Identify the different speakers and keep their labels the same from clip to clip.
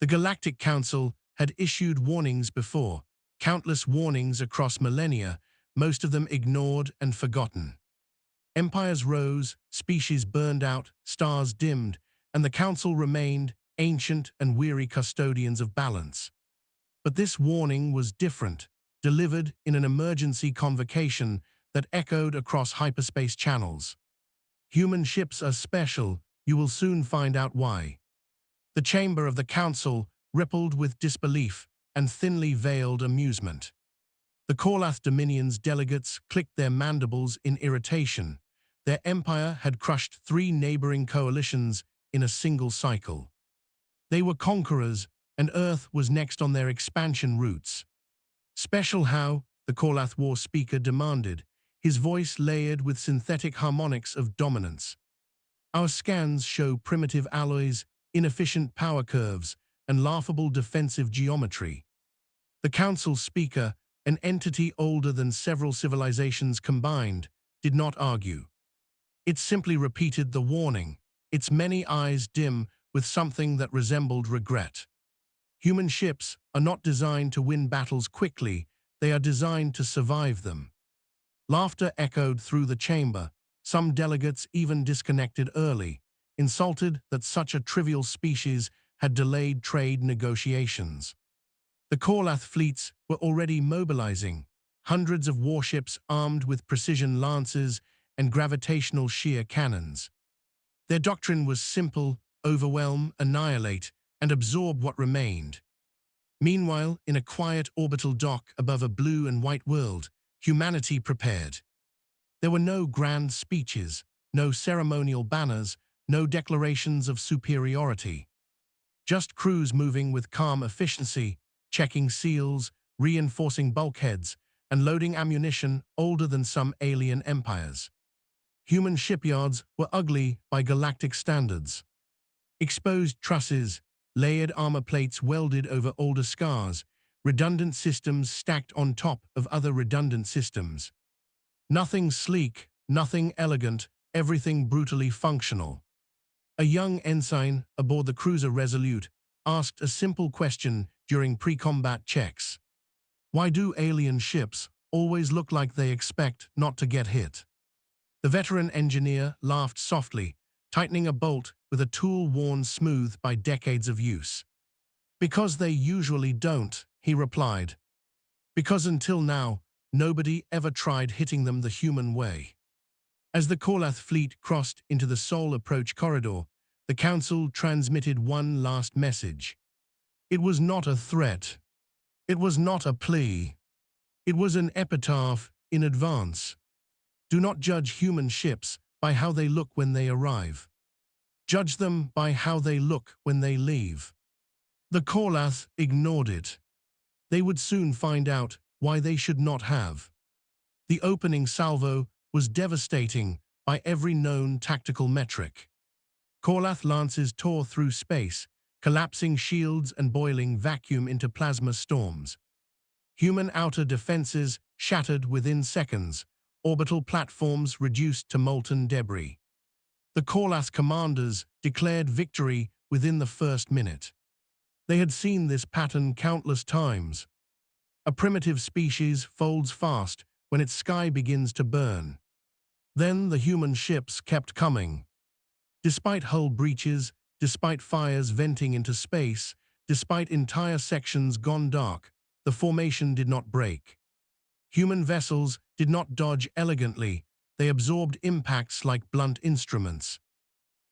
Speaker 1: The Galactic Council had issued warnings before, countless warnings across millennia, most of them ignored and forgotten. Empires rose, species burned out, stars dimmed, and the Council remained ancient and weary custodians of balance. But this warning was different, delivered in an emergency convocation that echoed across hyperspace channels. Human ships are special, you will soon find out why. The chamber of the Council rippled with disbelief and thinly veiled amusement. The Korlath Dominion's delegates clicked their mandibles in irritation. Their empire had crushed 3 neighboring coalitions in a single cycle. They were conquerors, and Earth was next on their expansion routes. Special how, the Korlath War speaker demanded, his voice layered with synthetic harmonics of dominance. Our scans show primitive alloys, inefficient power curves, and laughable defensive geometry. The Council speaker, an entity older than several civilizations combined, did not argue. It simply repeated the warning, its many eyes dim with something that resembled regret. Human ships are not designed to win battles quickly, they are designed to survive them. Laughter echoed through the chamber, some delegates even disconnected early, insulted that such a trivial species had delayed trade negotiations. The Korlath fleets were already mobilizing, hundreds of warships armed with precision lances and gravitational shear cannons. Their doctrine was simple: overwhelm, annihilate, and absorb what remained. Meanwhile, in a quiet orbital dock above a blue and white world, humanity prepared. There were no grand speeches, no ceremonial banners, no declarations of superiority. Just crews moving with calm efficiency, checking seals, reinforcing bulkheads, and loading ammunition older than some alien empires. Human shipyards were ugly by galactic standards. Exposed trusses, layered armor plates welded over older scars, redundant systems stacked on top of other redundant systems. Nothing sleek, nothing elegant, everything brutally functional. A young ensign aboard the cruiser Resolute asked a simple question during pre-combat checks. Why do alien ships always look like they expect not to get hit? The veteran engineer laughed softly, tightening a bolt with a tool worn smooth by decades of use. Because they usually don't, he replied. Because until now, nobody ever tried hitting them the human way. As the Korlath fleet crossed into the Sol approach corridor, the Council transmitted one last message. It was not a threat. It was not a plea. It was an epitaph in advance. Do not judge human ships by how they look when they arrive. Judge them by how they look when they leave. The Korlath ignored it. They would soon find out why they should not have. The opening salvo was devastating by every known tactical metric. Korlath lances tore through space, collapsing shields and boiling vacuum into plasma storms. Human outer defenses shattered within seconds, orbital platforms reduced to molten debris. The Korlath commanders declared victory within the first minute. They had seen this pattern countless times. A primitive species folds fast when its sky begins to burn. Then the human ships kept coming. Despite hull breaches, despite fires venting into space, despite entire sections gone dark, the formation did not break. Human vessels did not dodge elegantly, they absorbed impacts like blunt instruments.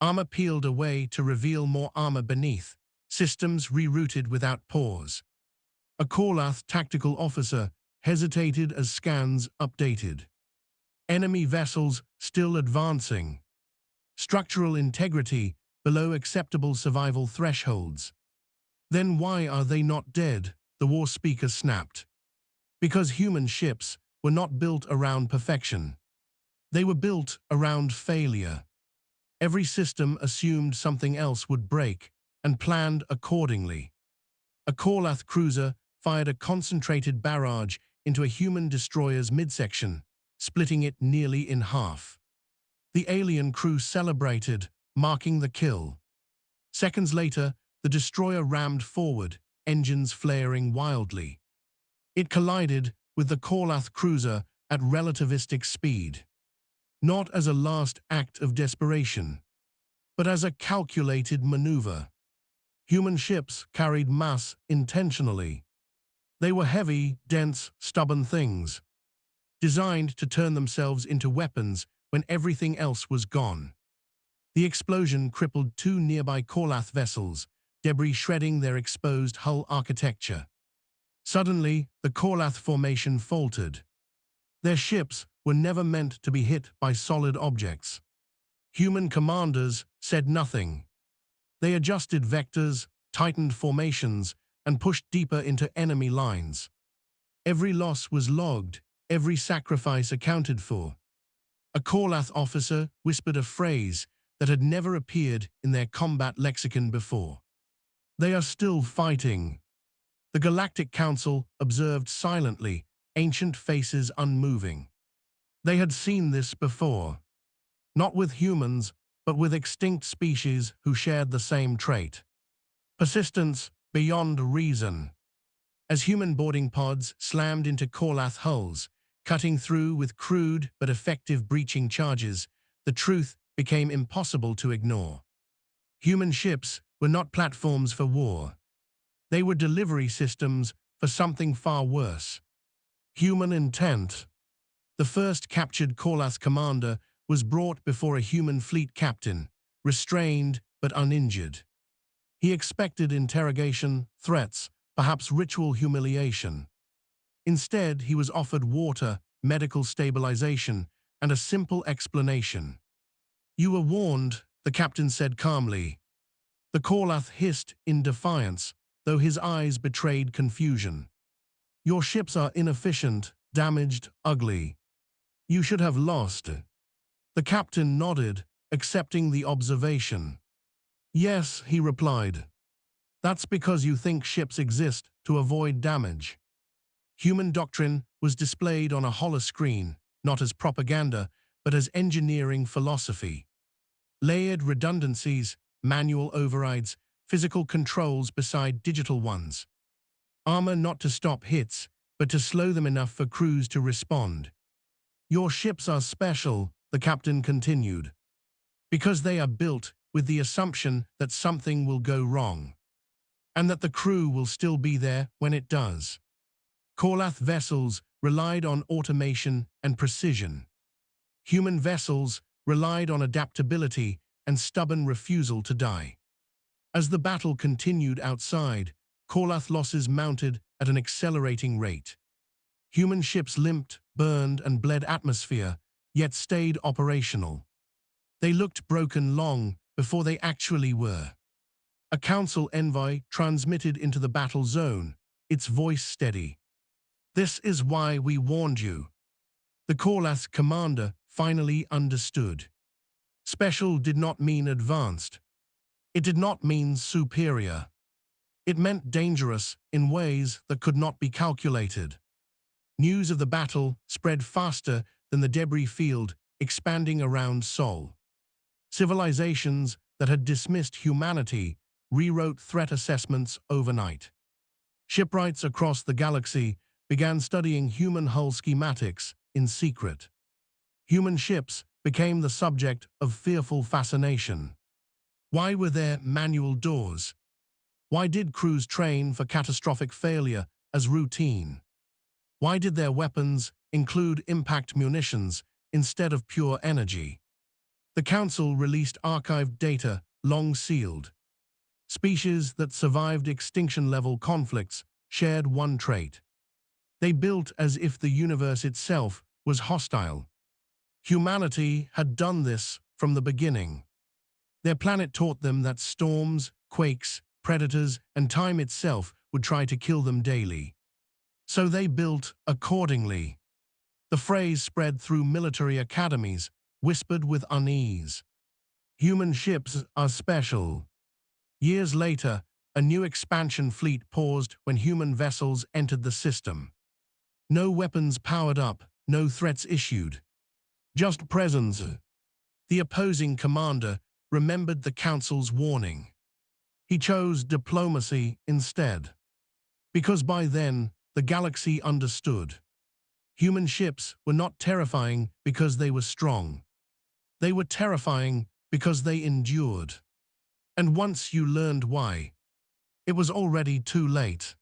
Speaker 1: Armor peeled away to reveal more armor beneath, systems rerouted without pause. A Korlath tactical officer hesitated as scans updated. Enemy vessels still advancing. Structural integrity below acceptable survival thresholds. Then why are they not dead? The war speaker snapped. Because human ships were not built around perfection. They were built around failure. Every system assumed something else would break and planned accordingly. A Korlath cruiser fired a concentrated barrage into a human destroyer's midsection, splitting it nearly in half. The alien crew celebrated, marking the kill. Seconds later, the destroyer rammed forward, engines flaring wildly. It collided with the Kalath cruiser at relativistic speed, not as a last act of desperation, but as a calculated maneuver. Human ships carried mass intentionally. They were heavy, dense, stubborn things, designed to turn themselves into weapons when everything else was gone. The explosion crippled two nearby Kalath vessels, debris shredding their exposed hull architecture. Suddenly, the Kalath formation faltered. Their ships were never meant to be hit by solid objects. Human commanders said nothing. They adjusted vectors, tightened formations, and pushed deeper into enemy lines. Every loss was logged, every sacrifice accounted for. A Kalath officer whispered a phrase that had never appeared in their combat lexicon before. "They are still fighting." The Galactic Council observed silently, ancient faces unmoving. They had seen this before. Not with humans, but with extinct species who shared the same trait. Persistence beyond reason. As human boarding pods slammed into Kalath hulls, cutting through with crude but effective breaching charges, the truth became impossible to ignore. Human ships were not platforms for war. They were delivery systems for something far worse. Human intent. The first captured Kalath commander was brought before a human fleet captain, restrained but uninjured. He expected interrogation, threats, perhaps ritual humiliation. Instead, he was offered water, medical stabilization, and a simple explanation. "You were warned," the captain said calmly. The Kalath hissed in defiance, though his eyes betrayed confusion. "Your ships are inefficient, damaged, ugly. You should have lost." The captain nodded, accepting the observation. "Yes," he replied. "That's because you think ships exist to avoid damage." Human doctrine was displayed on a holoscreen, not as propaganda, but as engineering philosophy. Layered redundancies, manual overrides, physical controls beside digital ones. Armor not to stop hits, but to slow them enough for crews to respond. "Your ships are special," the captain continued, "because they are built with the assumption that something will go wrong, and that the crew will still be there when it does." Kalath vessels relied on automation and precision. Human vessels relied on adaptability and stubborn refusal to die. As the battle continued outside, Kalath losses mounted at an accelerating rate. Human ships limped, burned, and bled atmosphere, yet stayed operational. They looked broken long before they actually were. A council envoy transmitted into the battle zone, its voice steady. "This is why we warned you." The Kalath commander finally understood. Special did not mean advanced. It did not mean superior. It meant dangerous in ways that could not be calculated. News of the battle spread faster than the debris field, expanding around Sol. Civilizations that had dismissed humanity rewrote threat assessments overnight. Shipwrights across the galaxy began studying human hull schematics in secret. Human ships became the subject of fearful fascination. Why were there manual doors? Why did crews train for catastrophic failure as routine? Why did their weapons include impact munitions instead of pure energy? The Council released archived data, long sealed. Species that survived extinction-level conflicts shared one trait. They built as if the universe itself was hostile. Humanity had done this from the beginning. Their planet taught them that storms, quakes, predators, and time itself would try to kill them daily. So they built accordingly. The phrase spread through military academies, whispered with unease. "Human ships are special." Years later, a new expansion fleet paused when human vessels entered the system. No weapons powered up, no threats issued. Just presence. The opposing commander remembered the Council's warning. He chose diplomacy instead. Because by then, the galaxy understood. Human ships were not terrifying because they were strong. They were terrifying because they endured. And once you learned why, it was already too late.